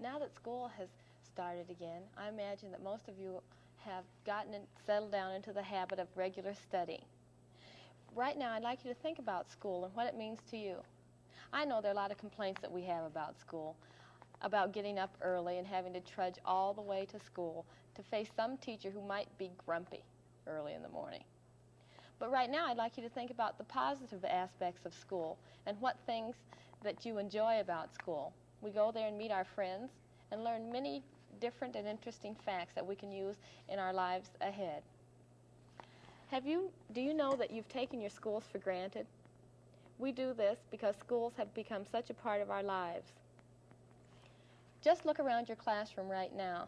Now that school has started again, I imagine that most of you have settled down into the habit of regular study. Right now, I'd like you to think about school and what it means to you. I know there are a lot of complaints that we have about school, about getting up early and having to trudge all the way to school to face some teacher who might be grumpy early in the morning. But right now, I'd like you to think about the positive aspects of school and what things that you enjoy about school. We go there and meet our friends and learn many different and interesting facts that we can use in our lives ahead. Do you know that you've taken your schools for granted? We do this because schools have become such a part of our lives. Just look around your classroom right now.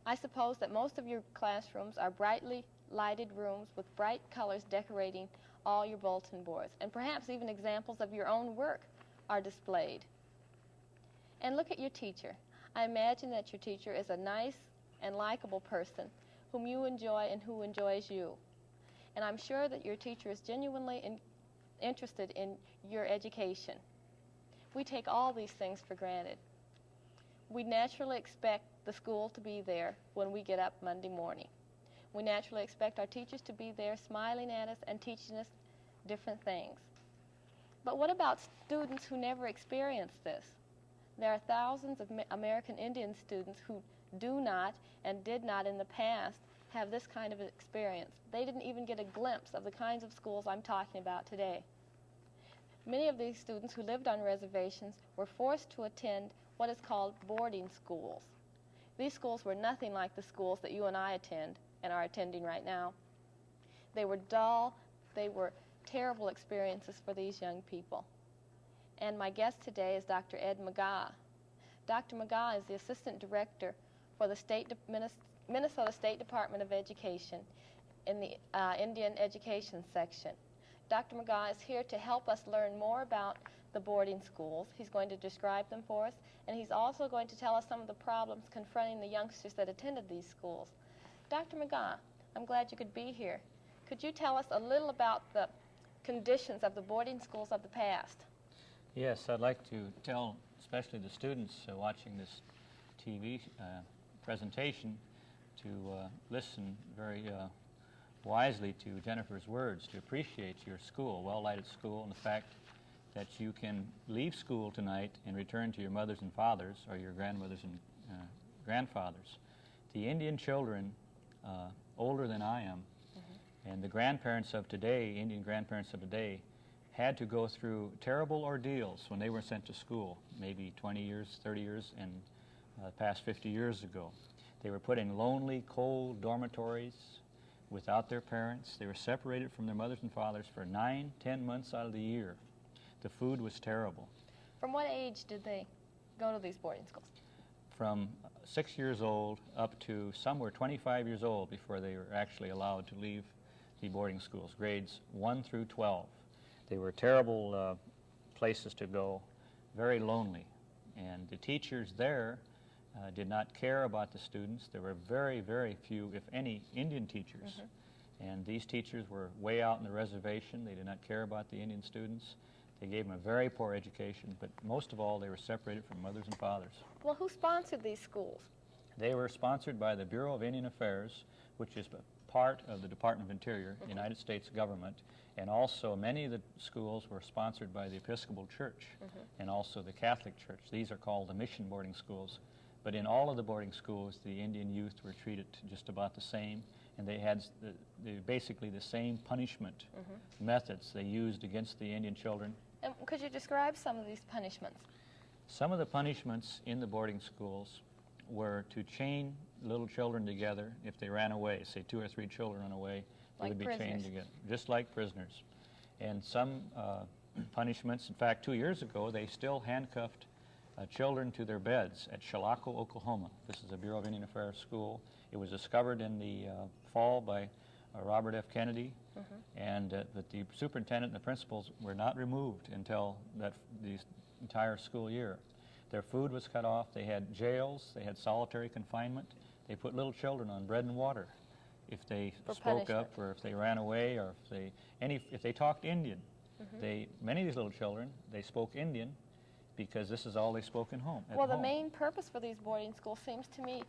I suppose that most of your classrooms are brightly lighted rooms with bright colors decorating all your bulletin boards, and perhaps even examples of your own work are displayed. And look at your teacher. I imagine that your teacher is a nice and likable person whom you enjoy and who enjoys you. And I'm sure that your teacher is genuinely interested in your education. We take all these things for granted. We naturally expect the school to be there when we get up Monday morning. We naturally expect our teachers to be there smiling at us and teaching us different things. But what about students who never experienced this? There are thousands of American Indian students who do not and did not in the past have this kind of experience. They didn't even get a glimpse of the kinds of schools I'm talking about today. Many of these students who lived on reservations were forced to attend what is called boarding schools. These schools were nothing like the schools that you and I attend and are attending right now. They were dull. They were terrible experiences for these young people. And my guest today is Dr. Ed McGaugh. Dr. McGaugh is the Assistant Director for the Minnesota State Department of Education in the Indian Education section. Dr. McGaugh is here to help us learn more about the boarding schools. He's going to describe them for us, and he's also going to tell us some of the problems confronting the youngsters that attended these schools. Dr. McGaugh, I'm glad you could be here. Could you tell us a little about the conditions of the boarding schools of the past? Yes, I'd like to tell especially the students watching this TV presentation to listen very wisely to Jennifer's words, to appreciate your school, well-lighted school, and the fact that you can leave school tonight and return to your mothers and fathers or your grandmothers and grandfathers. The Indian children, older than I am, and the grandparents of today, Indian grandparents of today, had to go through terrible ordeals when they were sent to school, maybe 20 years, 30 years, and past 50 years ago. They were put in lonely, cold dormitories without their parents. They were separated from their mothers and fathers for 9, 10 months out of the year. The food was terrible. From what age did they go to these boarding schools? From 6 years old up to some were 25 years old before they were actually allowed to leave the boarding schools, grades 1 through 12. They were terrible places to go, very lonely. And the teachers there did not care about the students. There were very, very few, if any, Indian teachers. And these teachers were way out in the reservation. They did not care about the Indian students. They gave them a very poor education, but most of all, they were separated from mothers and fathers. Well, who sponsored these schools? They were sponsored by the Bureau of Indian Affairs, which is part of the Department of Interior, United States government, and also many of the schools were sponsored by the Episcopal Church and also the Catholic Church. These are called the mission boarding schools. But in all of the boarding schools, the Indian youth were treated just about the same, and they had basically the same punishment methods they used against the Indian children. And could you describe some of these punishments? Some of the punishments in the boarding schools were to chain little children together if they ran away. Say 2 or 3 children run away, they would be chained together, just like prisoners. And some punishments, in fact, 2 years ago, they still handcuffed children to their beds at Chilocco, Oklahoma. This is a Bureau of Indian Affairs school. It was discovered in the fall by Robert F. Kennedy, and that the superintendent and the principals were not removed until the entire school year. Their food was cut off. They had jails. They had solitary confinement. They put little children on bread and water if they spoke up, or if they ran away, or if they talked Indian. Many of these little children, they spoke Indian, because this is all they spoke at home. Well, the main purpose for these boarding schools seems to me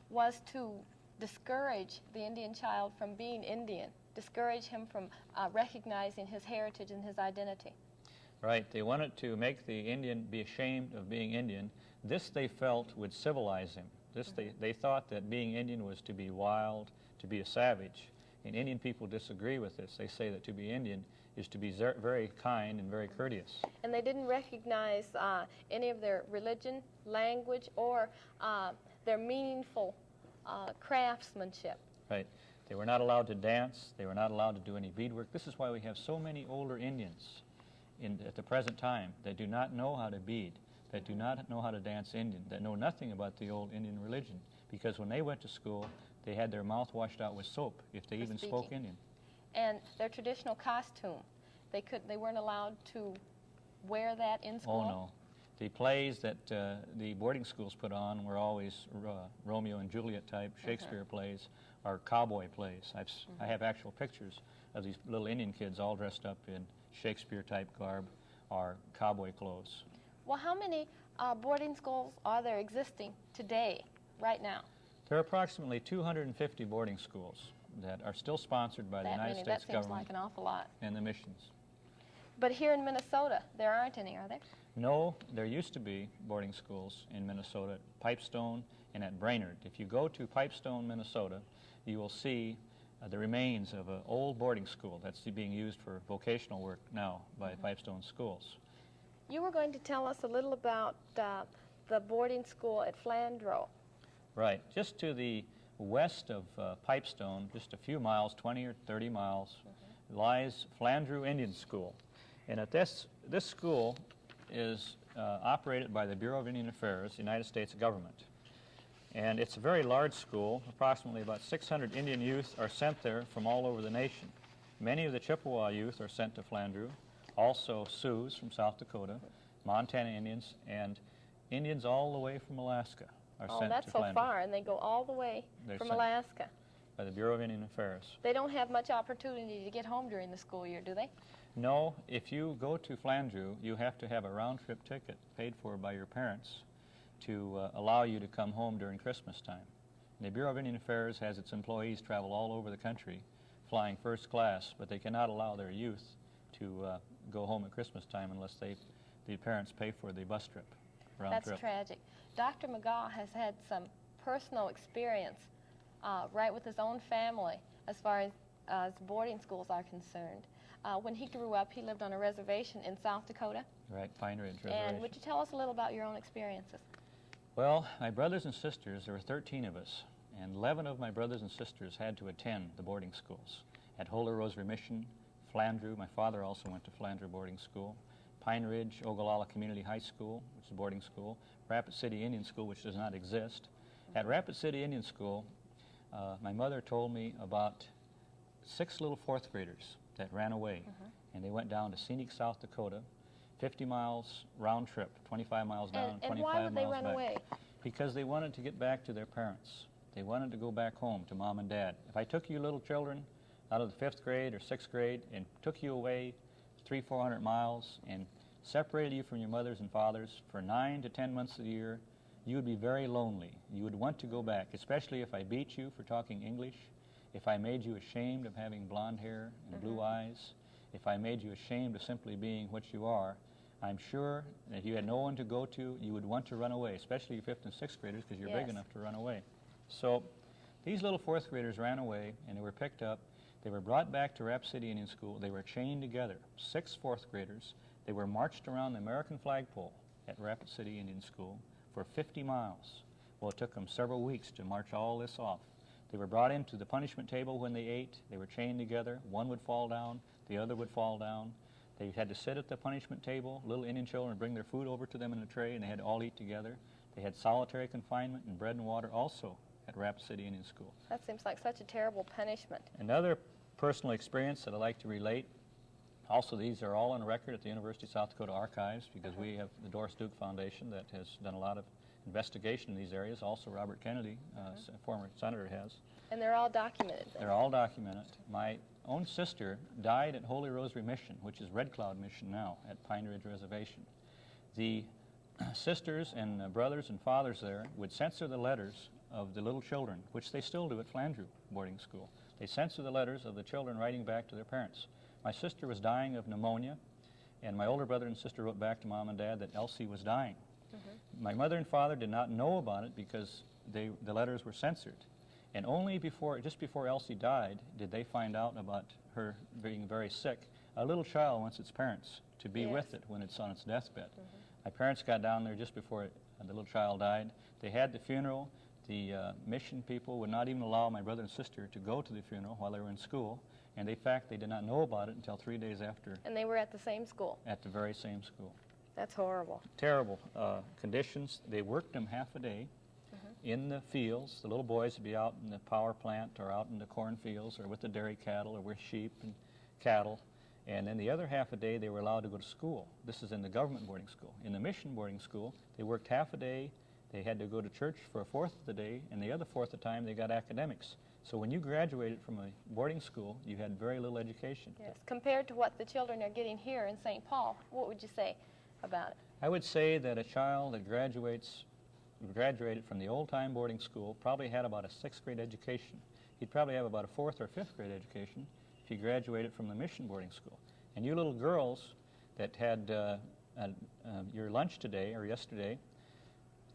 was to discourage the Indian child from being Indian, discourage him from recognizing his heritage and his identity. Right. They wanted to make the Indian be ashamed of being Indian. This they felt would civilize him. This they thought that being Indian was to be wild, to be a savage. And Indian people disagree with this. They say that to be Indian is to be very kind and very courteous. And they didn't recognize any of their religion, language, or their meaningful craftsmanship. Right. They were not allowed to dance. They were not allowed to do any beadwork. This is why we have so many older Indians at the present time that do not know how to bead, that do not know how to dance Indian, that know nothing about the old Indian religion. Because when they went to school, they had their mouth washed out with soap, if they even spoke Indian. And their traditional costume, they weren't allowed to wear that in school? Oh, no. The plays that the boarding schools put on were always Romeo and Juliet type Shakespeare plays, or cowboy plays. I have actual pictures of these little Indian kids all dressed up in Shakespeare type garb or cowboy clothes. Well, how many boarding schools are there existing today, right now? There are approximately 250 boarding schools that are still sponsored by the United States that seems government like an awful lot. and the missions. But here in Minnesota, there aren't any, are there? No, there used to be boarding schools in Minnesota at Pipestone and at Brainerd. If you go to Pipestone, Minnesota, you will see the remains of an old boarding school that's being used for vocational work now by Pipestone schools. You were going to tell us a little about the boarding school at Flandreau. Right. Just to the west of Pipestone, just a few miles, 20 or 30 miles, lies Flandreau Indian School. And at this school is operated by the Bureau of Indian Affairs, the United States government. And it's a very large school. Approximately about 600 Indian youth are sent there from all over the nation. Many of the Chippewa youth are sent to Flandreau, also Sioux from South Dakota, Montana Indians, and Indians all the way from Alaska are sent to Flandreau. Oh, that's so far, and they go all the way from Alaska. By the Bureau of Indian Affairs. They don't have much opportunity to get home during the school year, do they? No, if you go to Flandreau, you have to have a round-trip ticket paid for by your parents to allow you to come home during Christmas time. And the Bureau of Indian Affairs has its employees travel all over the country flying first class, but they cannot allow their youth to go home at Christmas time unless the parents pay for the bus trip, round trip. That's tragic. Dr. McGaw has had some personal experience right with his own family as far as boarding schools are concerned. When he grew up, he lived on a reservation in South Dakota. Right, Pine Ridge Reservation. And would you tell us a little about your own experiences? Well, my brothers and sisters, there were 13 of us, and 11 of my brothers and sisters had to attend the boarding schools. At Holy Rosary Mission, Flandreau, my father also went to Flandreau Boarding School, Pine Ridge, Ogallala Community High School, which is a boarding school, Rapid City Indian School, which does not exist. At Rapid City Indian School, my mother told me about 6 little fourth graders that ran away, and they went down to scenic South Dakota, 50 miles round trip, 25 miles down, and 25 why would miles they run back. away? Because they wanted to get back to their parents. They wanted to go back home to mom and dad. If I took you little children out of the 5th grade or 6th grade and took you away 300-400 miles and separated you from your mothers and fathers for 9 to 10 months of the year, you would be very lonely. You would want to go back, especially if I beat you for talking English, if I made you ashamed of having blonde hair and blue eyes, if I made you ashamed of simply being what you are. I'm sure that if you had no one to go to, you would want to run away, especially your 5th and 6th graders, because you're big enough to run away. So these little 4th graders ran away, and they were picked up. They were brought back to Rapid City Indian School. They were chained together, 6 4th graders. They were marched around the American flagpole at Rapid City Indian School for 50 miles. Well, it took them several weeks to march all this off. They were brought into the punishment table when they ate. They were chained together. One would fall down, the other would fall down. They had to sit at the punishment table. Little Indian children would bring their food over to them in a tray, and they had to all eat together. They had solitary confinement and bread and water also at Rapid City Indian School. That seems like such a terrible punishment. Another personal experience that I'd like to relate, also these are all on record at the University of South Dakota Archives, because we have the Doris Duke Foundation that has done a lot of investigation in these areas. Also Robert Kennedy, former senator, has. And they're all documented then. They're all documented. My own sister died at Holy Rosary Mission, which is Red Cloud Mission now at Pine Ridge Reservation. the sisters and brothers and fathers there would censor the letters of the little children, which they still do at Flandreau Boarding School. They censor the letters of the children writing back to their parents. My sister was dying of pneumonia, and my older brother and sister wrote back to Mom and Dad that Elsie was dying. My mother and father did not know about it because the letters were censored. And only just before Elsie died, did they find out about her being very sick. A little child wants its parents to be with it when it's on its deathbed. My parents got down there just before the little child died. They had the funeral. The mission people would not even allow my brother and sister to go to the funeral while they were in school. And in fact, they did not know about it until 3 days after. And they were at the same school? At the very same school. That's horrible. Terrible conditions. They worked them half a day in the fields. The little boys would be out in the power plant or out in the cornfields or with the dairy cattle or with sheep and cattle. And then the other half a day they were allowed to go to school. This is in the government boarding school. In the mission boarding school, they worked half a day. They had to go to church for a fourth of the day, and the other fourth of the time they got academics. So when you graduated from a boarding school, you had very little education. Yes, compared to what the children are getting here in St. Paul, what would you say about it? I would say that a child that graduated from the old-time boarding school probably had about a 6th grade education. He'd probably have about a 4th or 5th grade education if he graduated from the mission boarding school. And you little girls that had your lunch today or yesterday,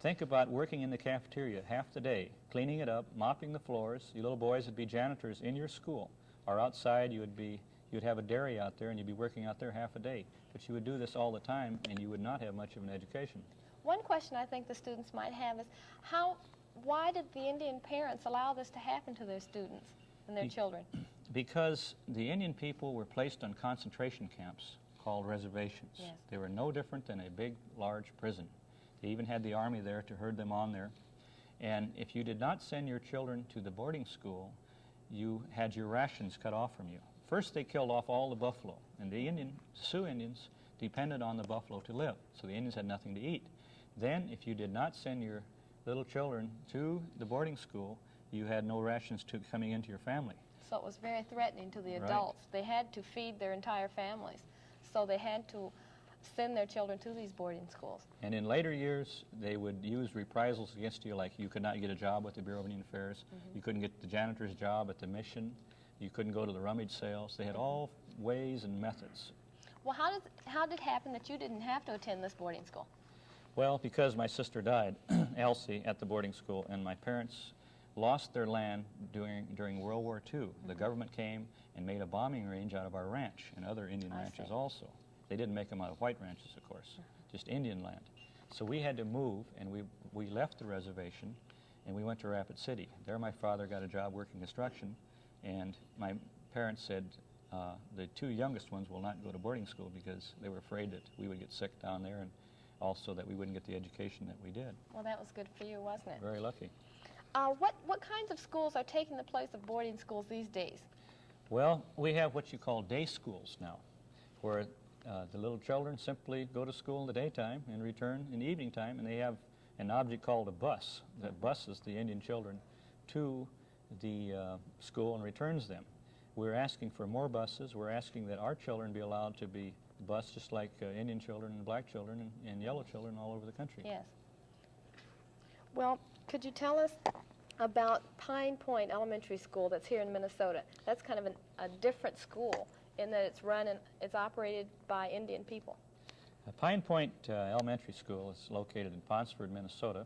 think about working in the cafeteria half the day, cleaning it up, mopping the floors. You little boys would be janitors in your school, or outside you'd have a dairy out there and you'd be working out there half a day. But you would do this all the time and you would not have much of an education. One question I think the students might have is, why did the Indian parents allow this to happen to their students and their children? Because the Indian people were placed on concentration camps called reservations. Yes. They were no different than a big, large prison. They even had the army there to herd them on there. And if you did not send your children to the boarding school, you had your rations cut off from you. First, they killed off all the buffalo, and the Sioux Indians depended on the buffalo to live, so the Indians had nothing to eat. Then, if you did not send your little children to the boarding school, you had no rations coming into your family. So it was very threatening to the adults. They had to feed their entire families, so they had to send their children to these boarding schools. And in later years, they would use reprisals against you, like you could not get a job with the Bureau of Indian Affairs, you couldn't get the janitor's job at the mission, you couldn't go to the rummage sales. They had all ways and methods. Well, how did it happen that you didn't have to attend this boarding school? Well, because my sister died, Elsie, at the boarding school, and my parents lost their land during World War II. The government came and made a bombing range out of our ranch and other Indian ranches also. They didn't make them out of white ranches, of course, just Indian land. So we had to move, and we left the reservation, and we went to Rapid City. There my father got a job working construction, and my parents said the 2 youngest ones will not go to boarding school because they were afraid that we would get sick down there and also that we wouldn't get the education that we did. Well, that was good for you, wasn't it? Very lucky. What kinds of schools are taking the place of boarding schools these days? Well, we have what you call day schools now, where the little children simply go to school in the daytime and return in the evening time, and they have an object called a bus that buses the Indian children to the school and returns them. We're asking for more buses. We're asking that our children be allowed to be bused just like Indian children and black children and yellow children all over the country. Yes. Well, could you tell us about Pine Point Elementary School that's here in Minnesota? That's kind of a different school in that it's operated by Indian people. Pine Point Elementary School is located in Ponsford, Minnesota.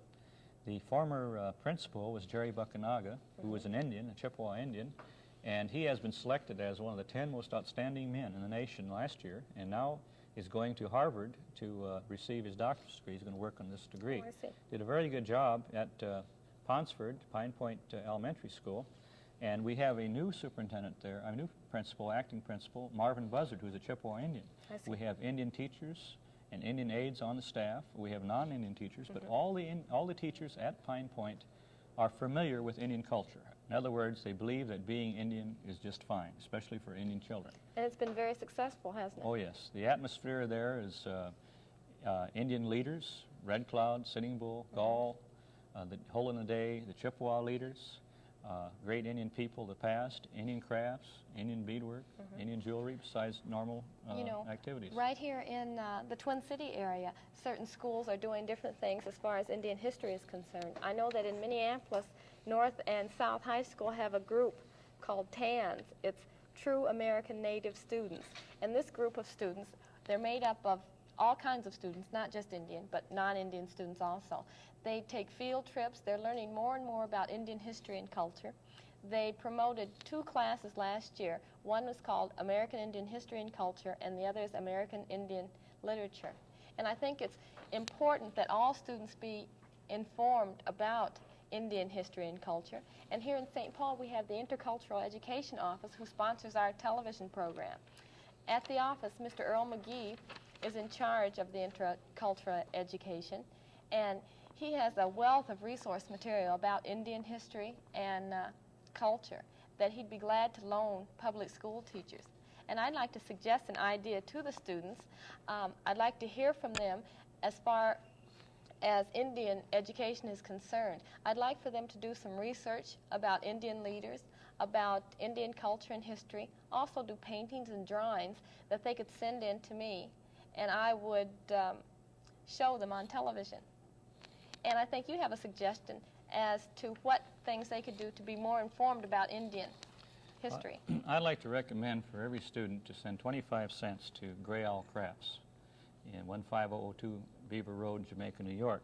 The former principal was Jerry Buckanaga, who was an Indian, a Chippewa Indian, and he has been selected as one of the 10 most outstanding men in the nation last year, and now is going to Harvard to receive his doctorate degree. He's going to work on this degree. Oh, I see. Did a very good job at Ponsford, Pine Point Elementary School, and we have a new superintendent there, a new principal, acting principal, Marvin Buzzard, who's a Chippewa Indian. I see. We have Indian teachers and Indian aides on the staff. We have non-Indian teachers, but all the teachers at Pine Point are familiar with Indian culture. In other words, they believe that being Indian is just fine, especially for Indian children. And it's been very successful, hasn't it? Oh, yes. The atmosphere there is Indian leaders, Red Cloud, Sitting Bull, Gall, the Hole in the Day, the Chippewa leaders, great Indian people of the past, Indian crafts, Indian beadwork, Indian jewelry, besides normal You know, activities. right here in the Twin City area, certain schools are doing different things as far as Indian history is concerned. I know that in Minneapolis, North and South High School have a group called TANS. It's True American Native Students. And this group of students, they're made up of all kinds of students, not just Indian, but non-Indian students also. They take field trips. They're learning more and more about Indian history and culture. They promoted 2 classes last year. One was called American Indian History and Culture, and the other is American Indian Literature. And I think it's important that all students be informed about Indian history and culture. And here in St. Paul, we have the Intercultural Education Office, who sponsors our television program. At the office, Mr. Earl McGee is in charge of the intercultural education, and he has a wealth of resource material about Indian history and culture that he'd be glad to loan public school teachers. And I'd like to suggest an idea to the students. I'd like to hear from them as far as Indian education is concerned. I'd like for them to do some research about Indian leaders, about Indian culture and history, also do paintings and drawings that they could send in to me, and I would show them on television. And I think you have a suggestion as to what things they could do to be more informed about Indian history. I'd like to recommend for every student to send 25 cents to Gray Owl Crafts in 15002 Beaver Road, Jamaica, New York.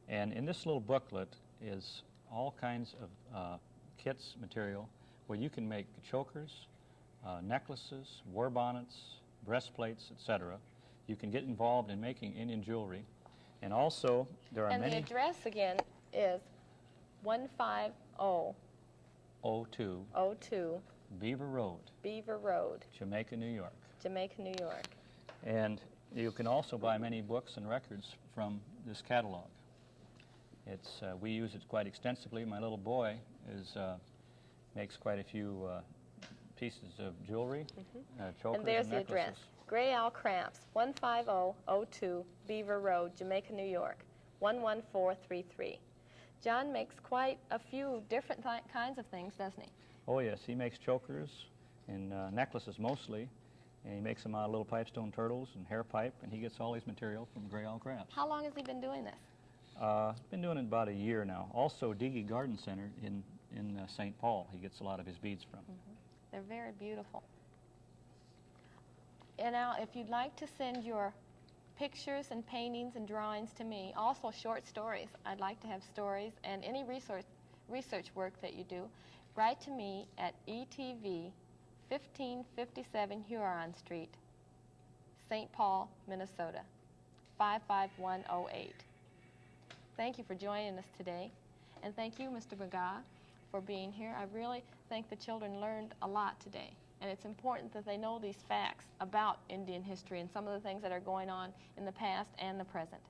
And in this little booklet is all kinds of kits material where you can make chokers, necklaces, war bonnets, breastplates, etc. You can get involved in making Indian jewelry. And also, there are And many... the address again is 15002 02 Beaver Road, Beaver Road, Jamaica, New York. Jamaica, New York. And you can also buy many books and records from this catalog. It's we use it quite extensively. My little boy makes quite a few pieces of jewelry, chokers And there's and the necklaces. address, Gray Owl Crafts, 15002 Beaver Road, Jamaica, New York, 11433. John makes quite a few different kinds of things, doesn't he? Oh yes, he makes chokers and necklaces mostly, and he makes them out of little pipestone turtles and hair pipe, and he gets all his material from Gray Owl Crafts. How long has he been doing this? He's been doing it about a year now. Also, Diggy Garden Center in St. Paul, he gets a lot of his beads from. They're very beautiful. And now, if you'd like to send your pictures and paintings and drawings to me, also short stories. I'd like to have stories and any research work that you do. Write to me at ETV 1557 Huron Street, St. Paul, Minnesota, 55108. Thank you for joining us today, and thank you, Mr. McGaw, for being here. I really think the children learned a lot today, and it's important that they know these facts about Indian history and some of the things that are going on in the past and the present.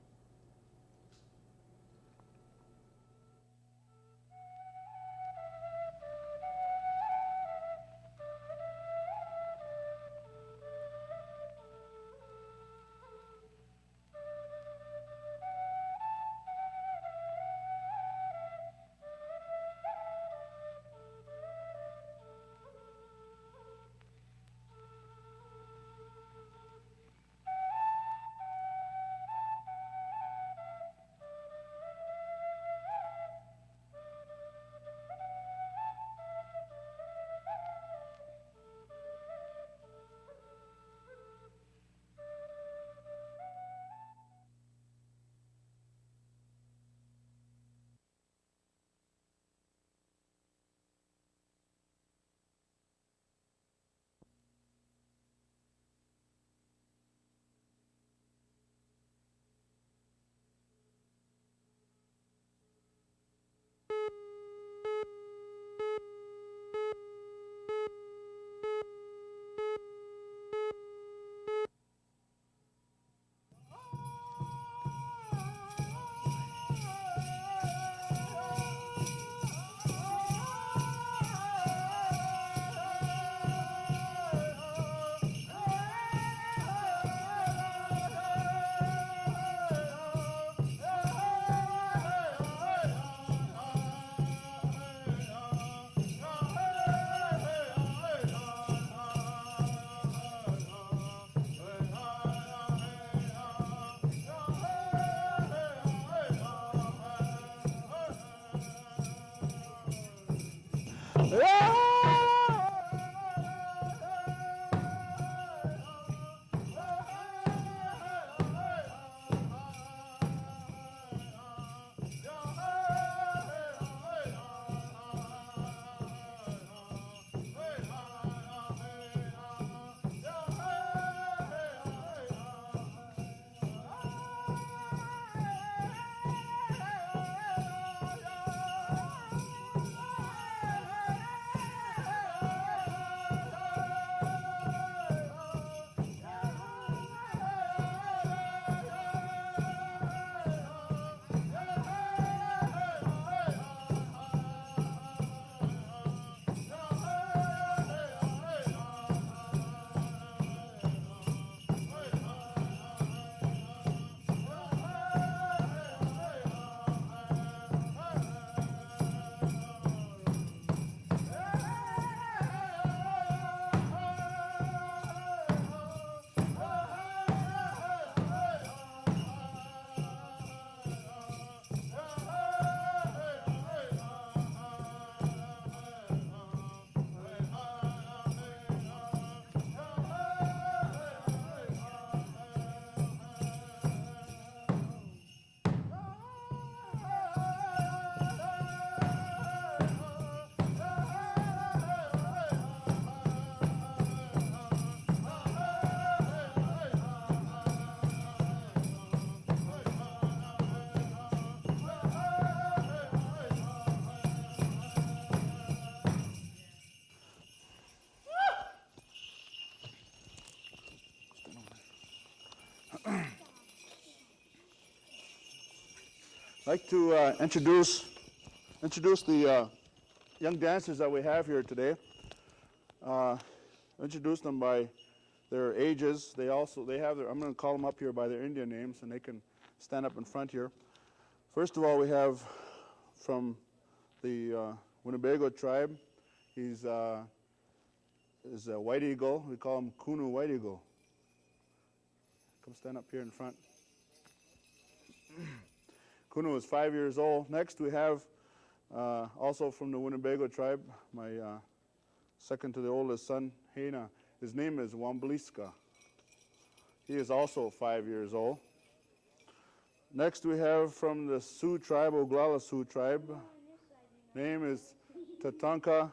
I'd like to introduce the young dancers that we have here today. Introduce them by their ages. They have their, I'm going to call them up here by their Indian names, and they can stand up in front here. First of all, we have from the Winnebago tribe. He's a white eagle. We call him Kunu White Eagle. Come stand up here in front. Kunu is 5 years old. Next, we have also from the Winnebago tribe, my second to the oldest son, Hena. His name is Wambliska. He is also 5 years old. Next, we have from the Sioux tribe, Oglala Sioux tribe. Name is Tatanka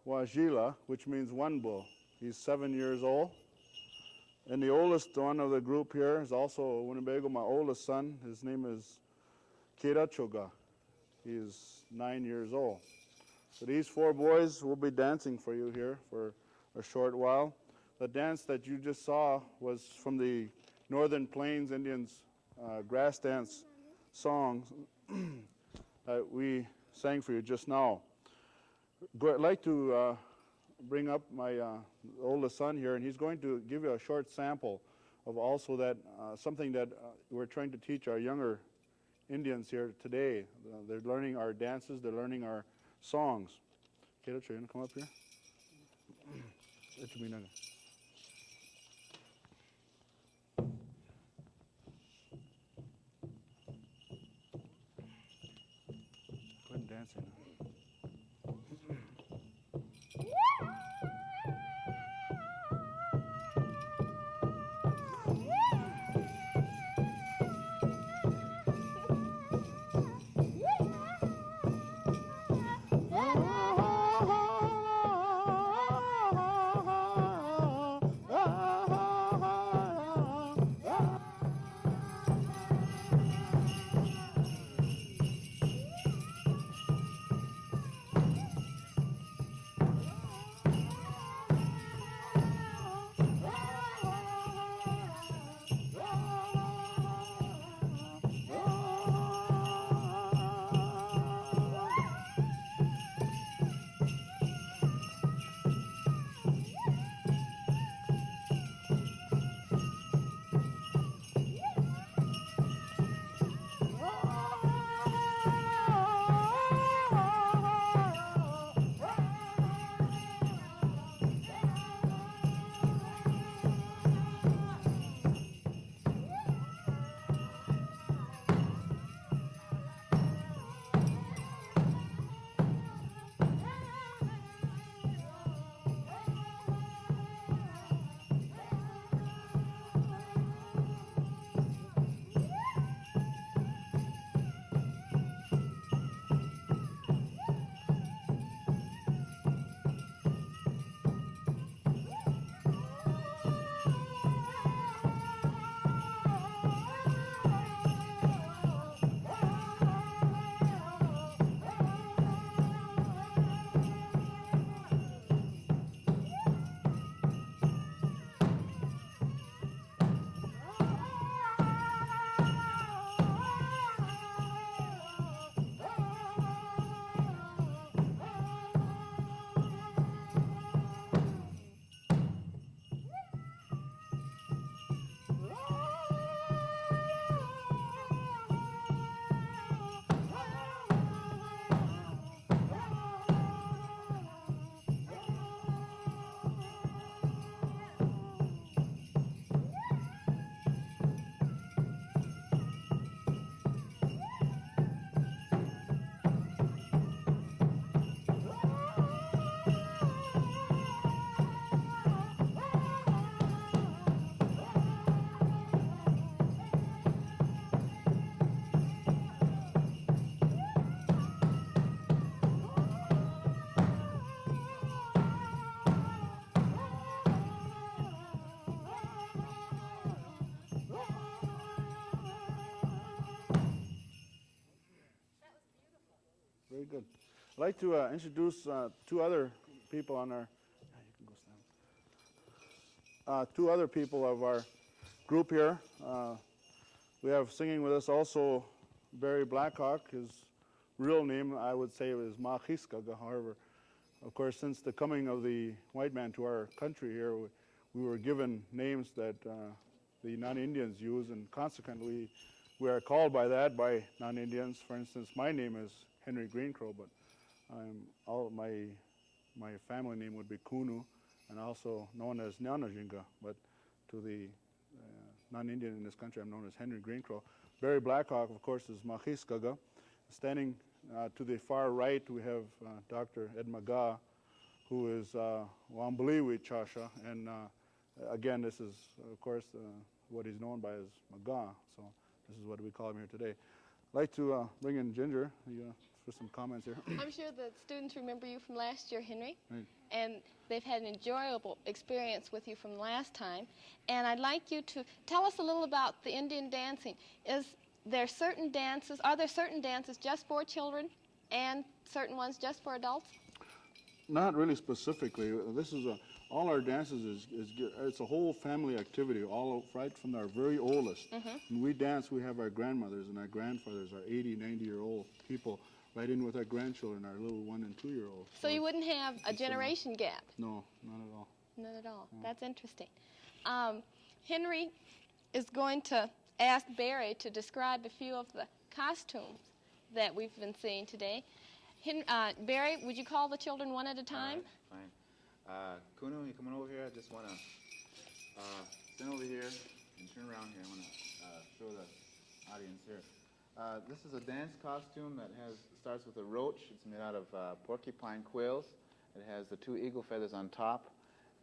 Wajila, which means one bull. He's 7 years old. And the oldest one of the group here is also Winnebago, my oldest son. His name is Kirachoga. He is 9 years old. So these four boys will be dancing for you here for a short while. The dance that you just saw was from the Northern Plains Indians grass dance song that we sang for you just now. I'd like to bring up my oldest son here, and he's going to give you a short sample of also that something that we're trying to teach our younger Indians here today. They're learning our dances, they're learning our songs. Okay, let's come up here. Go ahead and dance now. Okay, good. I'd like to introduce two other people on our. You can go stand. Two other people of our group here. We have singing with us also Barry Blackhawk. His real name, I would say, is Machiskaga. However, of course, since the coming of the white man to our country here, we were given names that the non-Indians use, and consequently, we are called by that by non-Indians. For instance, my name is Henry Greencrow, but my family name would be Kunu, and also known as Nyanajinga. But to the non-Indian in this country, I'm known as Henry Greencrow. Barry Blackhawk, of course, is Machiskaga. Standing to the far right, we have Dr. Ed Maga, who is Wambaliwi Chasha, and again, this is, of course, what he's known by as Maga, so this is what we call him here today. I'd like to bring in Ginger for some comments here. I'm sure the students remember you from last year, Henry, Right. and they've had an enjoyable experience with you from last time. And I'd like you to tell us a little about the Indian dancing. Are there certain dances just for children and certain ones just for adults? Not really specifically. This is all our dances it's a whole family activity, all right from our very oldest. When we dance, we have our grandmothers and our grandfathers, our 80, 90-year-old people, right in with our grandchildren, our little 1 and 2-year-olds. So you wouldn't have a generation gap? No, not at all. Not at all. That's interesting. Henry is going to ask Barry to describe a few of the costumes that we've been seeing today. Barry, would you call the children one at a time? All right, fine. Kuno, you coming over here? I just want to stand over here and turn around here. I want to show the audience here. This is a dance costume that starts with a roach. It's made out of porcupine quills. It has the 2 eagle feathers on top,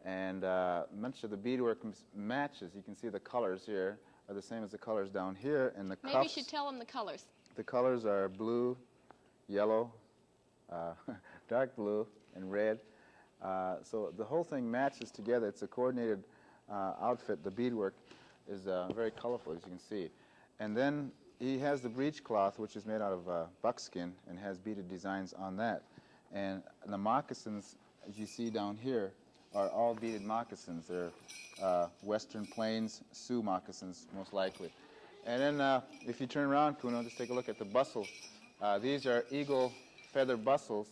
and much of the beadwork matches. You can see the colors here are the same as the colors down here, and the cuffs. Maybe you should tell them the colors. The colors are blue, yellow, dark blue, and red. So the whole thing matches together. It's a coordinated outfit. The beadwork is very colorful, as you can see. And then he has the breechcloth, which is made out of buckskin and has beaded designs on that. And the moccasins, as you see down here, are all beaded moccasins. They're Western Plains Sioux moccasins, most likely. And then if you turn around, Kuno, just take a look at the bustles. These are eagle feather bustles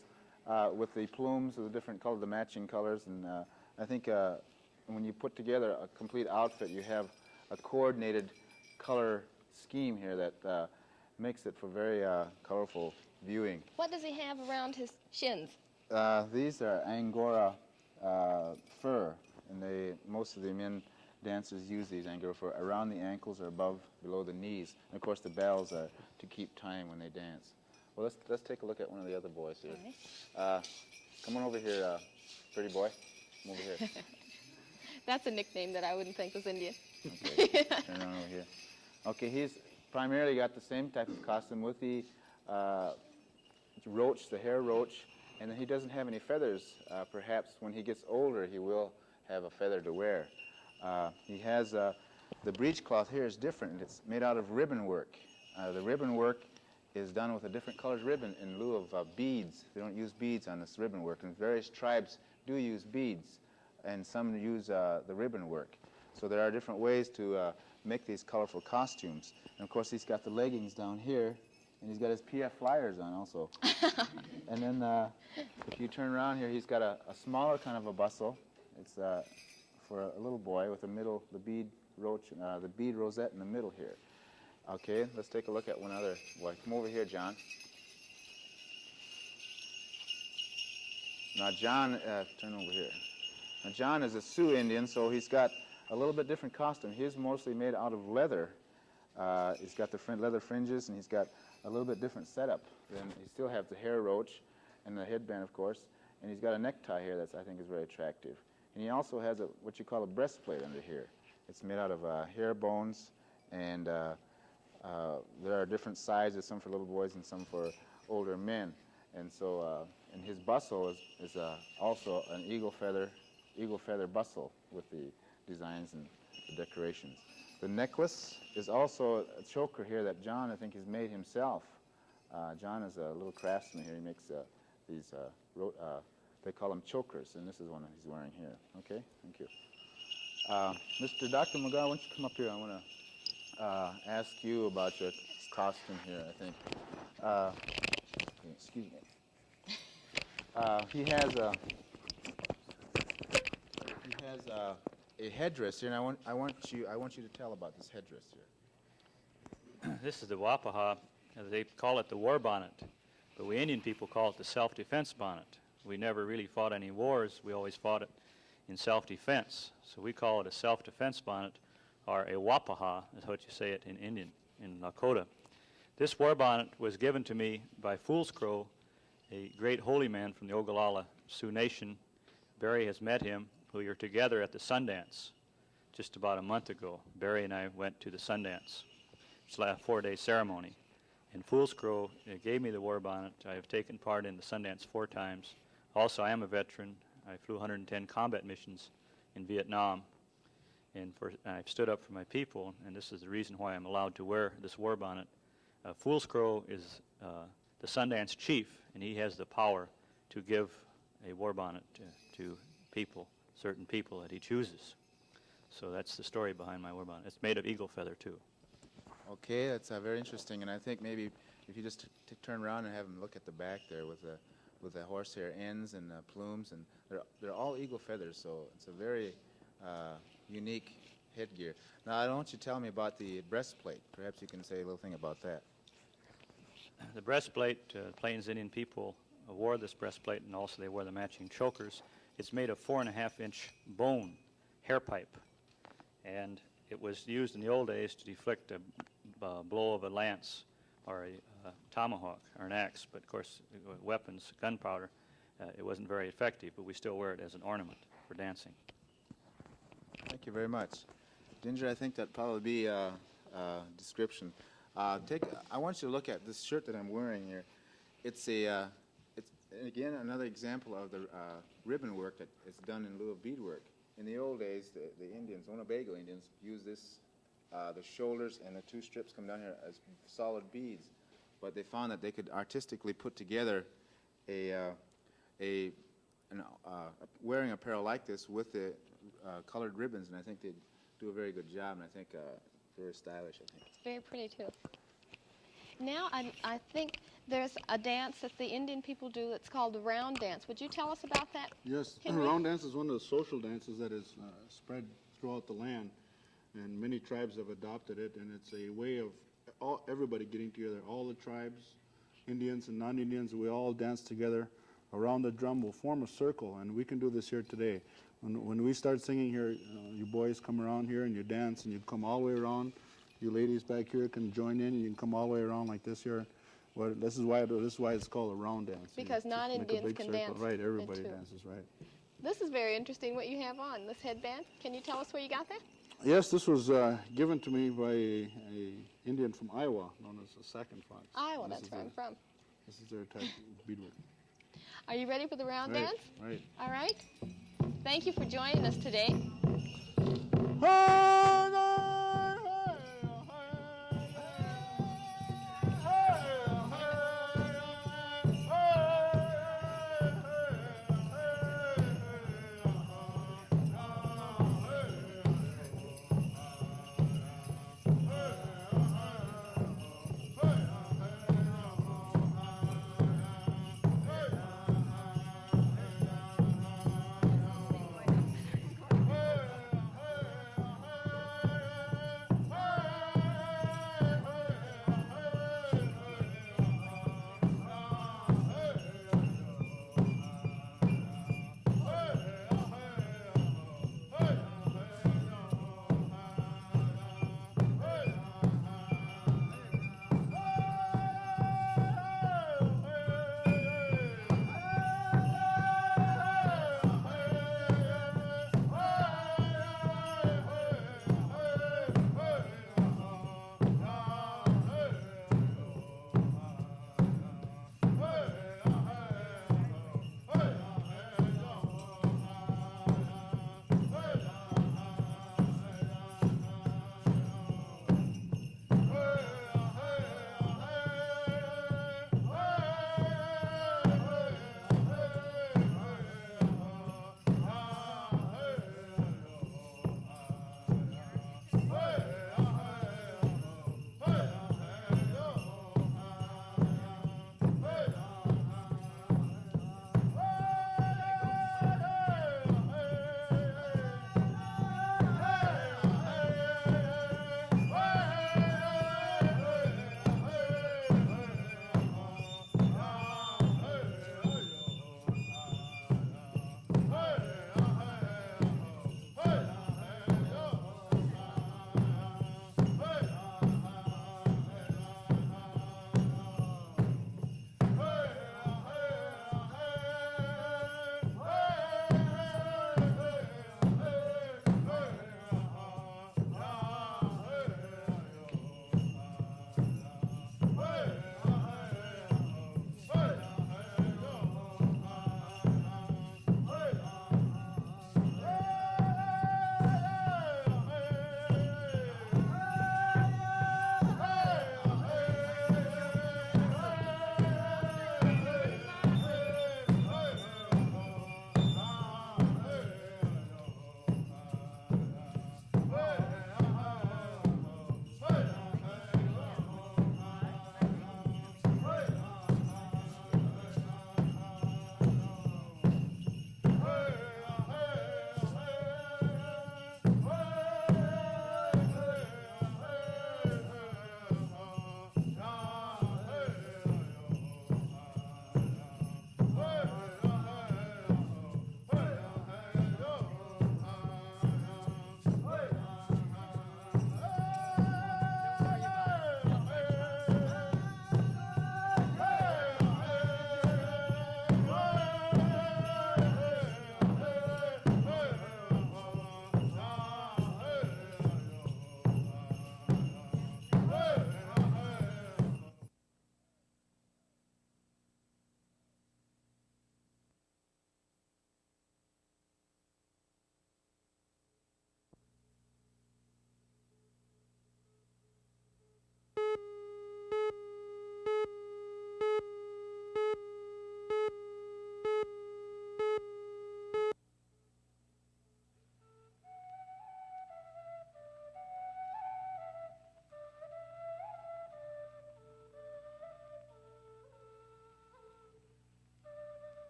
with the plumes of the different colors, the matching colors. And I think when you put together a complete outfit, you have a coordinated color scheme here that makes it for very colorful viewing. What does he have around his shins? These are Angora fur, and most of the men dancers use these Angora fur around the ankles or below the knees. And of course, the bells are to keep time when they dance. Well, let's take a look at one of the other boys here. Right. Come on over here, pretty boy. Come over here. That's a nickname that I wouldn't think was Indian. Okay, turn around over here. Okay, he's primarily got the same type of costume with the roach, the hair roach, and then he doesn't have any feathers. Perhaps when he gets older, he will have a feather to wear. He has the breechcloth here is different. It's made out of ribbon work. The ribbon work is done with a different colored ribbon in lieu of beads. They don't use beads on this ribbon work, and various tribes do use beads, and some use the ribbon work. So there are different ways to make these colorful costumes. And of course, he's got the leggings down here, and he's got his PF flyers on also. And then if you turn around here, he's got a smaller kind of a bustle. It's for a little boy with the bead roach, the bead rosette in the middle here. Okay, let's take a look at one other boy. Come over here, John. Now, John, turn over here. Now, John is a Sioux Indian, so he's got a little bit different costume. He's mostly made out of leather. He's got the leather fringes, and he's got a little bit different setup. Then he still has the hair roach and the headband, of course, and he's got a necktie here that I think is very attractive. And he also has what you call a breastplate under here. It's made out of hair bones, and there are different sizes, some for little boys and some for older men. And so, and his bustle is also an eagle feather bustle with the designs and the decorations. The necklace is also a choker here that John, I think, has made himself John is a little craftsman here. He makes these, they call them chokers, and this is one that he's wearing here. Okay, thank you. Dr. McGraw, why don't you come up here? I want to ask you about your costume here, I think. Excuse me. He has a headdress here, and I want you to tell about this headdress here. This is the Wapaha. They call it the war bonnet, but we Indian people call it the self-defense bonnet. We never really fought any wars. We always fought it in self-defense. So we call it a self-defense bonnet, or a Wapaha, is what you say it in Indian, in Lakota. This war bonnet was given to me by Fool's Crow, a great holy man from the Ogallala Sioux Nation. Barry has met him. We were together at the Sundance just about a month ago. Barry and I went to the Sundance. It's a 4-day ceremony. And Fool's Crow gave me the war bonnet. I have taken part in the Sundance 4 times. Also, I am a veteran. I flew 110 combat missions in Vietnam. And I've stood up for my people, and this is the reason why I'm allowed to wear this war bonnet. Fool's Crow is the Sundance chief, and he has the power to give a war bonnet to people, certain people that he chooses. So that's the story behind my war bonnet. It's made of eagle feather, too. Okay, that's very interesting, and I think maybe if you just turn around and have him look at the back there with the horsehair ends and plumes, and they're all eagle feathers, so it's a very unique headgear. Now, I want you to tell me about the breastplate. Perhaps you can say a little thing about that. The breastplate, Plains Indian people wore this breastplate, and also they wore the matching chokers. It's made of 4.5-inch bone hair pipe, and it was used in the old days to deflect a blow of a lance or a tomahawk or an axe, but of course weapons, gunpowder, it wasn't very effective, but we still wear it as an ornament for dancing. Thank you very much. Ginger, I think that'd probably be a description. I want you to look at this shirt that I'm wearing here. It's again another example of the ribbon work that is done in lieu of beadwork. In the old days, the Indians, Winnebago Indians, used this, the shoulders and the 2 strips come down here as solid beads, but they found that they could artistically put together wearing apparel like this with the colored ribbons, and I think they do a very good job, and I think very stylish, I think. It's very pretty, too. Now, I think there's a dance that the Indian people do that's called the round dance. Would you tell us about that? Yes, Henry? round dance is one of the social dances that is spread throughout the land, and many tribes have adopted it, and it's a way of everybody getting together, all the tribes, Indians and non-Indians, we all dance together around the drum. We'll form a circle, and we can do this here today. When we start singing here, you boys come around here and you dance, and you come all the way around. You ladies back here can join in, and you can come all the way around like this here. Well, this is why it's called a round dance. Because non-Indians can dance. Right, everybody it too. dances, right. This is very interesting what you have on, this headband. Can you tell us where you got that? Yes, this was given to me by a Indian from Iowa, known as the Second Fox. Iowa, And this that's is where I'm from. This is their type of beadwork. Are you ready for the round Right, dance? right. All right. Thank you for joining us today.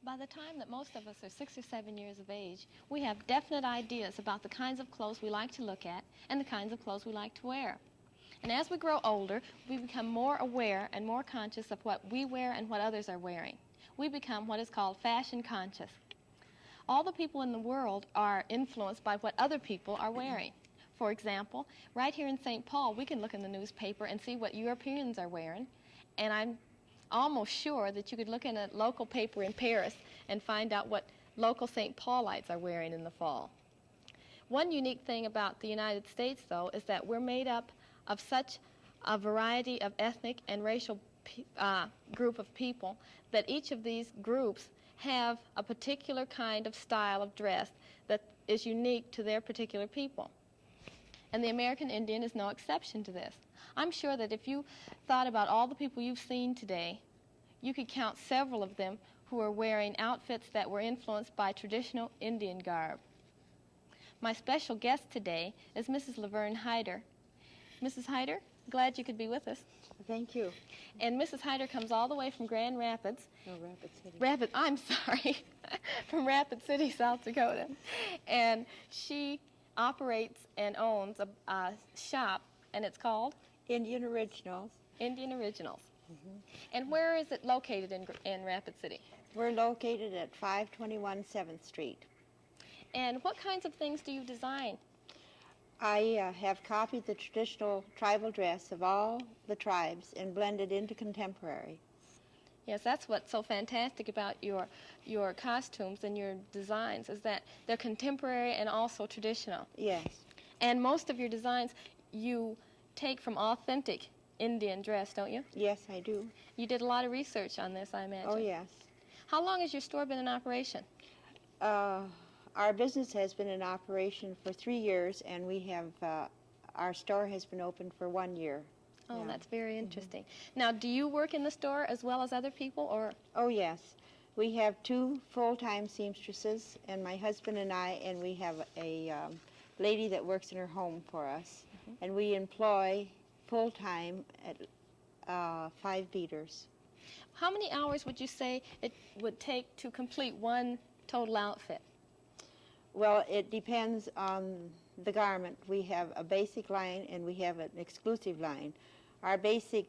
by the time that most of us are 6 or 7 years of age, we have definite ideas about the kinds of clothes we like to look at and the kinds of clothes we like to wear. And as we grow older, we become more aware and more conscious of what we wear and what others are wearing. We become what is called fashion conscious. All the people in the world are influenced by what other people are wearing. For example, right here in St. Paul, we can look in the newspaper and see what Europeans are wearing, and I'm almost sure that you could look in a local paper in Paris and find out what local St. Paulites are wearing in the fall. One unique thing about the United States, though, is that we're made up of such a variety of ethnic and racial group of people that each of these groups have a particular kind of style of dress that is unique to their particular people. And the American Indian is no exception to this. I'm sure that if you thought about all the people you've seen today, you could count several of them who are wearing outfits that were influenced by traditional Indian garb. My special guest today is Mrs. Laverne Hyder. Mrs. Hyder, glad you could be with us. Thank you. And Mrs. Hyder comes all the way from Grand Rapids. No, Rapid City. I'm sorry, from Rapid City, South Dakota. And she operates and owns a shop, and it's called Indian Originals. Indian Originals. And where is it located in Rapid City? We're located at 521 7th Street. And what kinds of things do you design? I have copied the traditional tribal dress of all the tribes and blended into contemporary. Yes, that's what's so fantastic about your costumes and your designs, is that they're contemporary and also traditional. Yes. And most of your designs you take from authentic Indian dress, don't you? Yes, I do. You did a lot of research on this, I imagine. Oh, yes. How long has your store been in operation? Our business has been in operation for 3 years, and we have our store has been open for 1 year. Oh, Yeah. that's very interesting. Now, do you work in the store as well as other people, or? Oh, yes. We have 2 full-time seamstresses, and my husband and I, and we have a lady that works in her home for us. And we employ full-time at 5 beaters. How many hours would you say it would take to complete one total outfit? Well, it depends on the garment. We have a basic line and we have an exclusive line. Our basic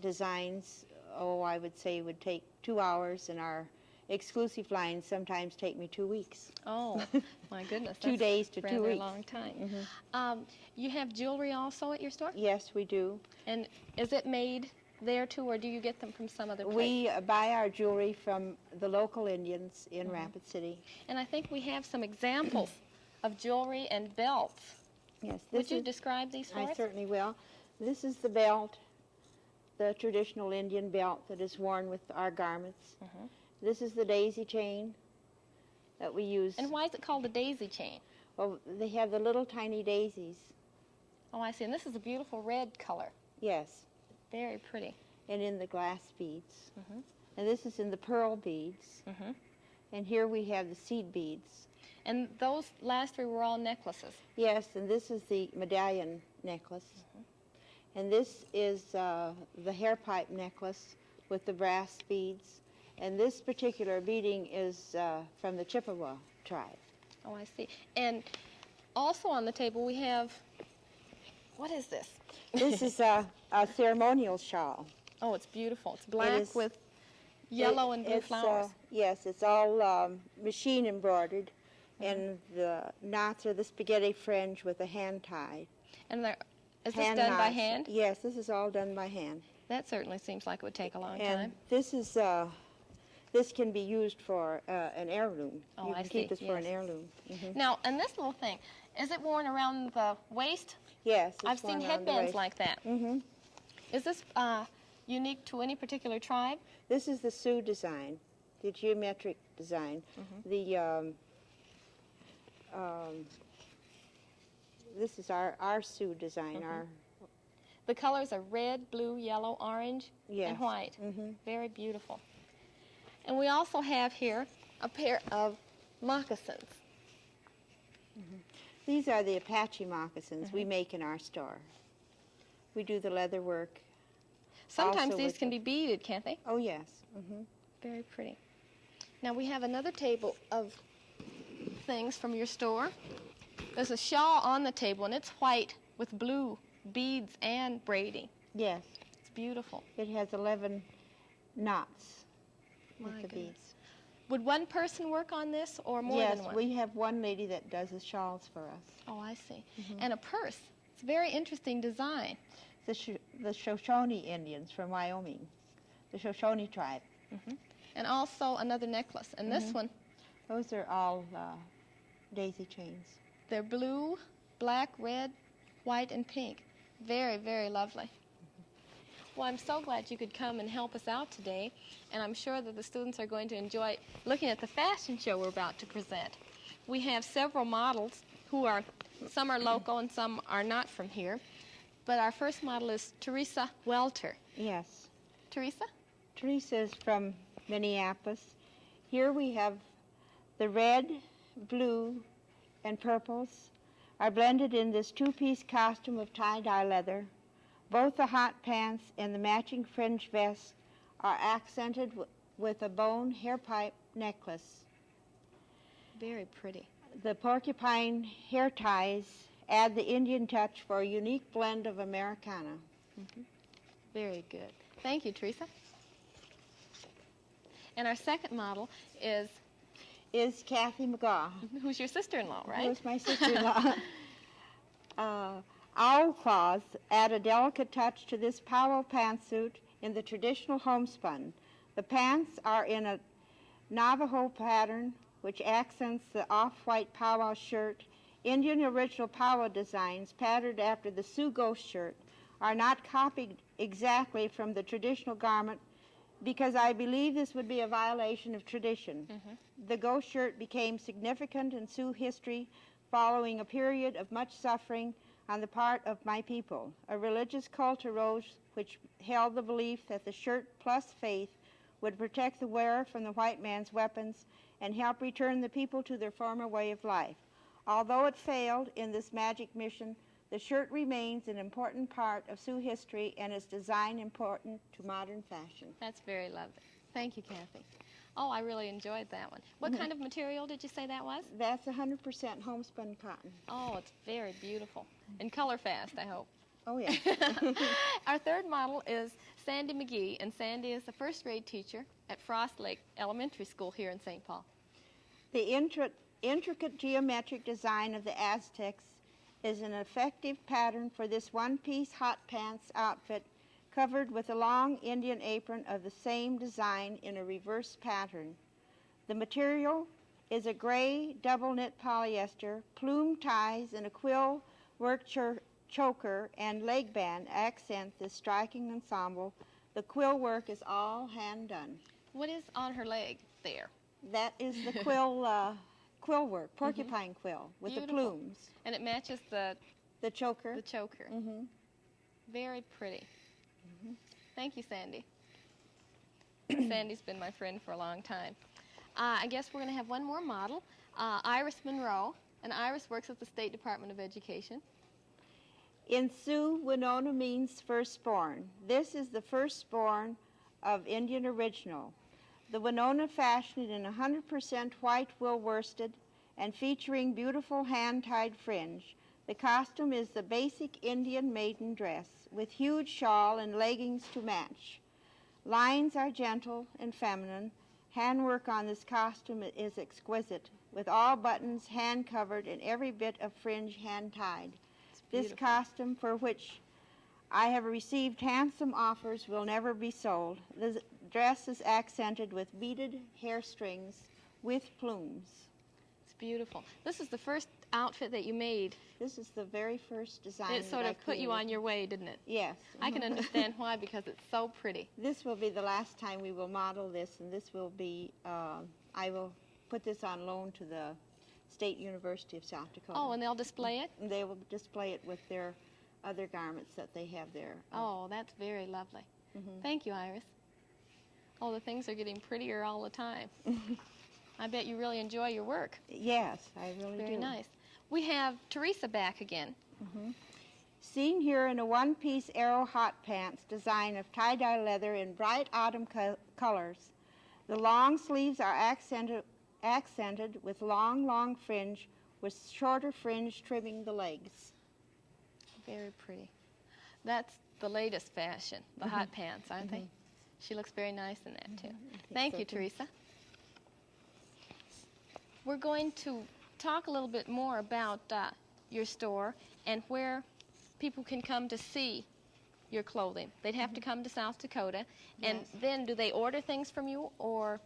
designs, I would say would take 2 hours, and our exclusive lines sometimes take me 2 weeks. Oh, my goodness. 2 that's days to 2 rather weeks. a long time. You have jewelry also at your store? Yes, we do. And is it made there too, or do you get them from some other place? We buy our jewelry from the local Indians in Rapid City. And I think we have some examples of jewelry and belts. Yes, Would you describe these for I us? certainly will. This is the belt, the traditional Indian belt that is worn with our garments. This is the daisy chain that we use. And why is it called a daisy chain? Well, they have the little tiny daisies. Oh, I see. And this is a beautiful red color. Yes, Very pretty. and in the glass beads. And this is in the pearl beads. And here we have the seed beads. And those last 3 were all necklaces. Yes, and this is the medallion necklace. And this is the hair pipe necklace with the brass beads. And this particular beading is from the Chippewa tribe. Oh, I see. And also on the table we have, what is this? This is a ceremonial shawl. Oh, it's beautiful. It's black is- with yellow and blue It's, flowers. yes, it's all machine embroidered. And the knots are the spaghetti fringe with a hand tie. And is this Hand done by knots. hand? Yes, this is all done by hand. That certainly seems like it would take a long And time. this is this can be used for an heirloom. Oh, You I can keep see, this for an yes. heirloom. Now, and this little thing, is it worn around the waist? Yes, it's I've seen worn around the headbands waist. like that. Mhm. Is this unique to any particular tribe? This is the Sioux design, the geometric design. The this is our Sioux design. Our The colors are red, blue, yellow, orange, Yes. and white. Mhm. Very beautiful. And we also have here a pair of moccasins. These are the Apache moccasins we make in our store. We do the leather work. Sometimes Also these with can the- be beaded, can't they? Oh yes. Very pretty. Now we have another table of things from your store. There's a shawl on the table, and it's white with blue beads and braiding. Yes, It's beautiful. it has 11 knots My with the goodness. beads. Would one person work on this or more Yes, than one? we have one lady that does the shawls for us. Oh, I see. And a purse. It's a very interesting design. The Shoshone Indians from Wyoming, the Shoshone tribe. And also another necklace. And this one, Those are all daisy chains. they're blue, black, red, white, and pink. Very, very lovely. Well, I'm so glad you could come and help us out today, and I'm sure that the students are going to enjoy looking at the fashion show we're about to present. We have several models some are local and some are not from here, but our first model is Teresa Welter. Yes. Teresa? Teresa is from Minneapolis. Here we have the red, blue, and purples are blended in this two-piece costume of tie-dye leather. Both the hot pants and the matching fringe vest are accented with a bone hairpipe necklace. Very pretty. The porcupine hair ties add the Indian touch for a unique blend of Americana. Very good. Thank you, Teresa. And our second model is, Kathy McGaw, who's your sister-in-law, right? who is my sister-in-law. Owl claws add a delicate touch to this powwow pantsuit in the traditional homespun. The pants are in a Navajo pattern, which accents the off-white powwow shirt. Indian original powwow designs, patterned after the Sioux ghost shirt, are not copied exactly from the traditional garment because I believe this would be a violation of tradition. The ghost shirt became significant in Sioux history following a period of much suffering on the part of my people. A religious cult arose which held the belief that the shirt plus faith would protect the wearer from the white man's weapons and help return the people to their former way of life. Although it failed in this magic mission, the shirt remains an important part of Sioux history and its design important to modern fashion. That's very lovely. Thank you, Kathy. Oh, I really enjoyed that one. What kind of material did you say that was? That's 100% homespun cotton. Oh, it's very beautiful. And color fast, I hope. Oh, yeah. Our third model is Sandy McGee, and Sandy is a first grade teacher at Frost Lake Elementary School here in St. Paul. The intricate geometric design of the Aztecs is an effective pattern for this one-piece hot pants outfit covered with a long Indian apron of the same design in a reverse pattern. The material is a gray double-knit polyester. Plume ties and a quill work choker and leg band accent this striking ensemble. The quill work is all hand-done. What is on her leg there? That is the quill work, porcupine quill with Beautiful. the plumes. And it matches the choker. choker. Very pretty. Thank you, Sandy. Sandy's been my friend for a long time. I guess we're going to have one more model, Iris Monroe. And Iris works at the State Department of Education. In Sioux, Winona means firstborn. This is the firstborn of Indian original. The Winona fashioned in 100% white wool worsted and featuring beautiful hand-tied fringe. The costume is the basic Indian maiden dress with huge shawl and leggings to match. Lines are gentle and feminine. Handwork on this costume is exquisite, with all buttons hand-covered and every bit of fringe hand-tied. This costume, for which I have received handsome offers, will never be sold. The dress is accented with beaded hair strings with plumes. It's beautiful. This is the first outfit that you made. This is the very first design It sort that I of put you created. on your way, didn't it? Yes. I can understand why, because it's so pretty. This will be the last time we will model this, and this will be, I will put this on loan to the State University of South Dakota. Oh, and they'll display it? And they will display it with their other garments that they have there. Oh, that's very lovely. Thank you, Iris. Oh, the things are getting prettier all the time. I bet you really enjoy your work. Yes, I really do. Very nice. We have Teresa back again. Seen here in a one-piece arrow hot pants design of tie-dye leather in bright autumn colors. The long sleeves are accented with long fringe with shorter fringe trimming the legs. Very pretty. That's the latest fashion, the hot pants, aren't they? She looks very nice in that, too. Thank so, you, too. Teresa. We're going to talk a little bit more about your store and where people can come to see your clothing. They'd have to come to South Dakota. And Yes. then do they order things from you, or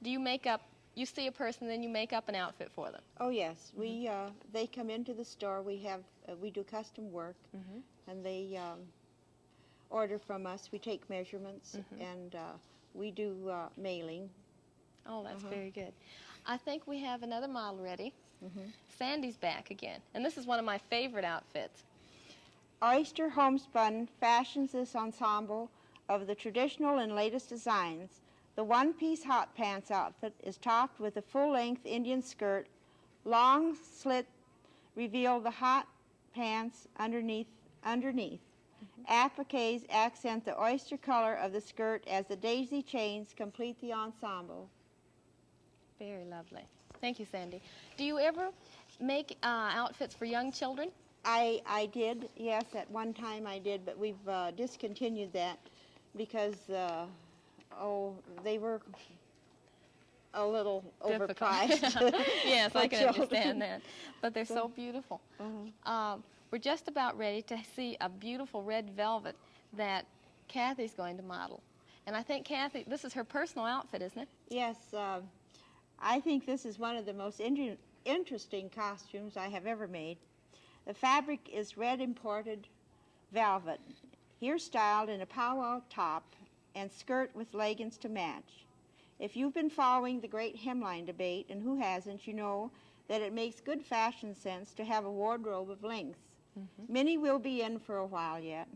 do you make up, you see a person, then you make up an outfit for them? Oh yes, we they come into the store. We do custom work, and they order from us. We take measurements, and we do mailing. Oh, that's very good. I think we have another model ready. Sandy's back again. And this is one of my favorite outfits. Oyster Homespun fashions this ensemble of the traditional and latest designs. The one-piece hot pants outfit is topped with a full-length Indian skirt. Long slit reveal the hot pants underneath. Appliques accent the oyster color of the skirt as the daisy chains complete the ensemble. Very lovely. Thank you, Sandy. Do you ever make outfits for young children? I did, yes, at one time I did, but we've discontinued that because, they were a little Difficult. overpriced. Yes, for I can children. understand that. But they're so beautiful. We're just about ready to see a beautiful red velvet that Kathy's going to model. And I think Kathy, this is her personal outfit, isn't it? Yes, I think this is one of the most interesting costumes I have ever made. The fabric is red imported velvet, here styled in a powwow top and skirt with leggings to match. If you've been following the great hemline debate, and who hasn't, you know that it makes good fashion sense to have a wardrobe of lengths. Many will be in for a while yet,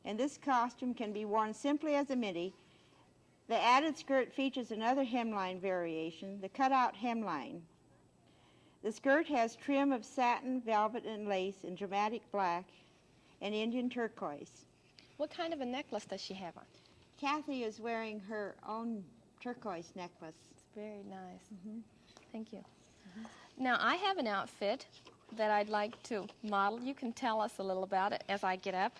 and this costume can be worn simply as a midi. The added skirt features another hemline variation, the cutout hemline. The skirt has trim of satin, velvet, and lace in dramatic black and Indian turquoise. What kind of a necklace does she have on? Kathy is wearing her own turquoise necklace. It's very nice. Thank you. Now, I have an outfit that I'd like to model. You can tell us a little about it as I get up.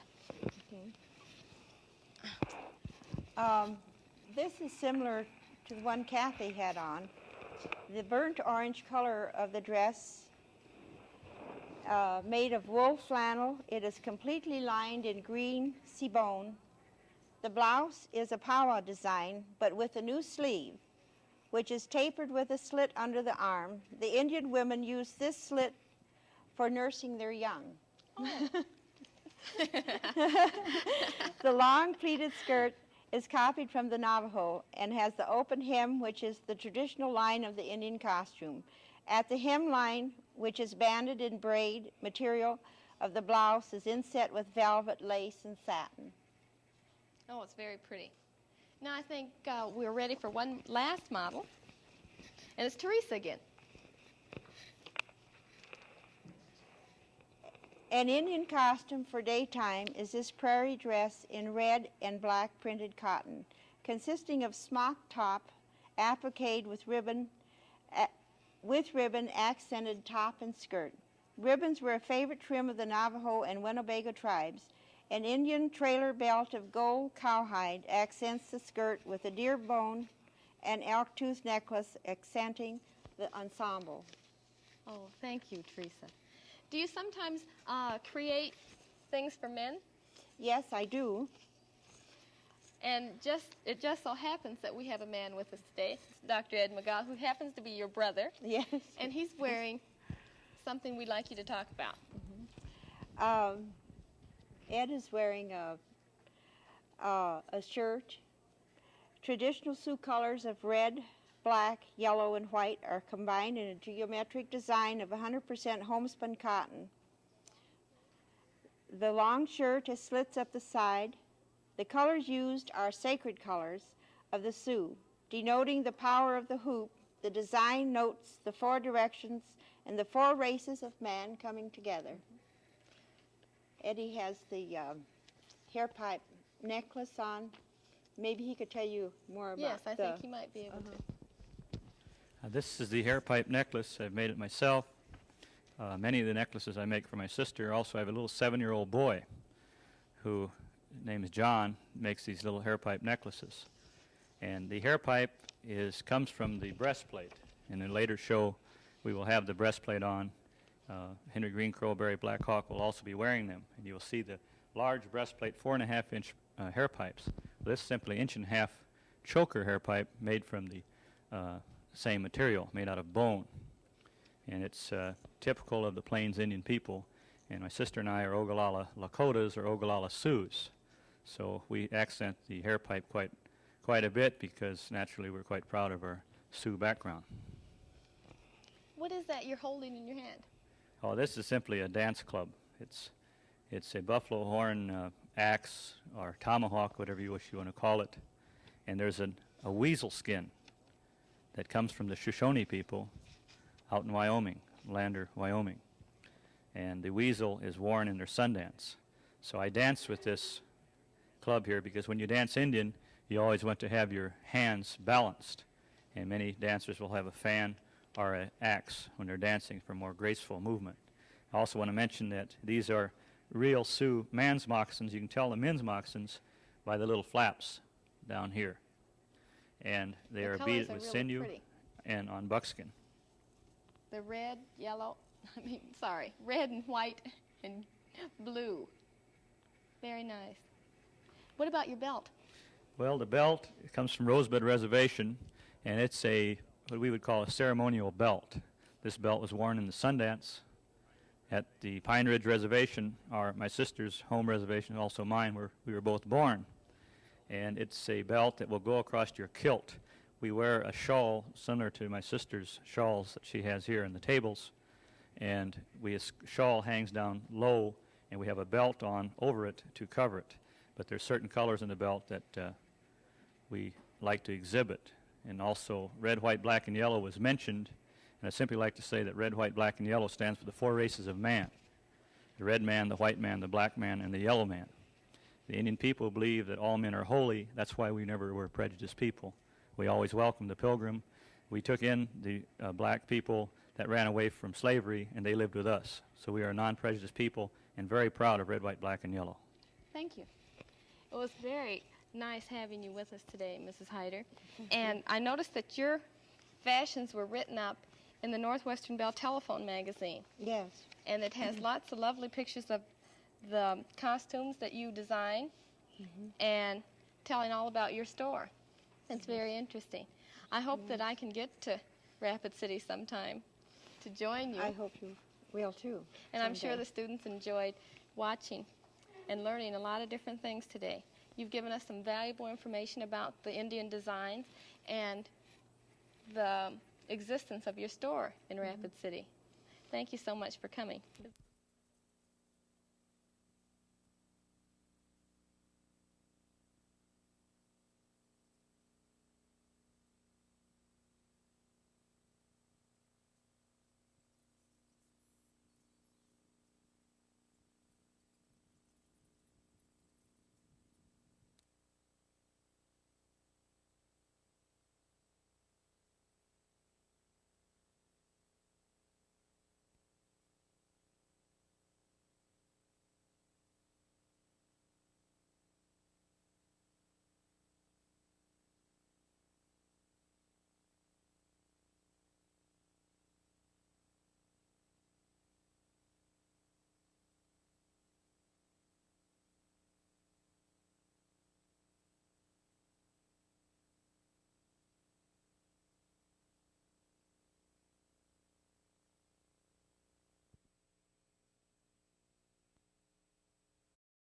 This is similar to the one Kathy had on. The burnt orange color of the dress, made of wool flannel. It is completely lined in green cibone. The blouse is a powwow design, but with a new sleeve, which is tapered with a slit under the arm. The Indian women use this slit for nursing their young. The long pleated skirt is copied from the Navajo and has the open hem, which is the traditional line of the Indian costume. At the hemline, which is banded in braid material of the blouse, is inset with velvet, lace, and satin. Oh, it's very pretty. Now I think we're ready for one last model, and it's Teresa again. An Indian costume for daytime is this prairie dress in red and black printed cotton, consisting of smock top appliqued with ribbon accented top and skirt. Ribbons were a favorite trim of the Navajo and Winnebago tribes. An Indian trailer belt of gold cowhide accents the skirt with a deer bone and elk tooth necklace accenting the ensemble. Oh, thank you, Teresa. Do you sometimes create things for men? Yes, I do. And it just so happens that we have a man with us today, Dr. Ed McGaw, who happens to be your brother, Yes. and he's wearing something we'd like you to talk about. Ed is wearing a shirt. Traditional Sioux colors of red, black, yellow, and white are combined in a geometric design of 100% homespun cotton. The long shirt has slits up the side. The colors used are sacred colors of the Sioux, denoting the power of the hoop. The design notes the four directions and the four races of man coming together. Eddie has the hair pipe necklace on maybe he could tell you more about Yes, I the... think he might be able to. This is the hair pipe necklace. I've made it myself. Many of the necklaces I make for my sister. Also, I have a little 7-year-old boy who, his name is John, makes these little hair pipe necklaces. And the hair pipe comes from the breastplate. In a later show, we will have the breastplate on. Henry Green Crow, Barry Black Hawk will also be wearing them. And you'll see the large breastplate 4.5-inch hair pipes. This is simply 1.5-inch choker hair pipe made from the same material, made out of bone. And it's typical of the Plains Indian people. And my sister and I are Ogallala Lakotas or Ogallala Sioux. So we accent the hair pipe quite a bit because naturally we're quite proud of our Sioux background. What is that you're holding in your hand? Oh, this is simply a dance club. It's a buffalo horn axe or tomahawk, whatever you wish you want to call it. And there's a weasel skin that comes from the Shoshone people out in Wyoming, Lander, Wyoming. And the weasel is worn in their Sundance. So I dance with this club here because when you dance Indian, you always want to have your hands balanced. And many dancers will have a fan or an axe when they're dancing for more graceful movement. I also want to mention that these are real Sioux man's moccasins. You can tell the men's moccasins by the little flaps down here. And they The are colors beaded are with really sinew pretty. and on buckskin. The red, yellow, red and white and blue. Very nice. What about your belt? Well, the belt comes from Rosebud Reservation, and it's what we would call a ceremonial belt. This belt was worn in the Sundance at the Pine Ridge Reservation, my sister's home reservation, also mine, where we were both born. And it's a belt that will go across your kilt. We wear a shawl similar to my sister's shawls that she has here in the tables, and a shawl hangs down low, and we have a belt on over it to cover it. But there's certain colors in the belt that we like to exhibit. And also red, white, black, and yellow was mentioned, and I simply like to say that red, white, black, and yellow stands for the 4 races of man: the red man, the white man, the black man, and the yellow man. The Indian people believe that all men are holy. That's why we never were prejudiced people. We always welcomed the pilgrim. We took in the black people that ran away from slavery, and they lived with us. So we are a non-prejudiced people and very proud of red, white, black, and yellow. Thank you. It was very nice having you with us today, Mrs. Hyder. And I noticed that your fashions were written up in the Northwestern Bell Telephone magazine. Yes. And it has lots of lovely pictures of the costumes that you design and telling all about your store. It's very interesting. I hope that I can get to Rapid City sometime to join you. I hope you will too. And I'm sure someday. the students enjoyed watching and learning a lot of different things today. You've given us some valuable information about the Indian designs and the existence of your store in Rapid City. Thank you so much for coming.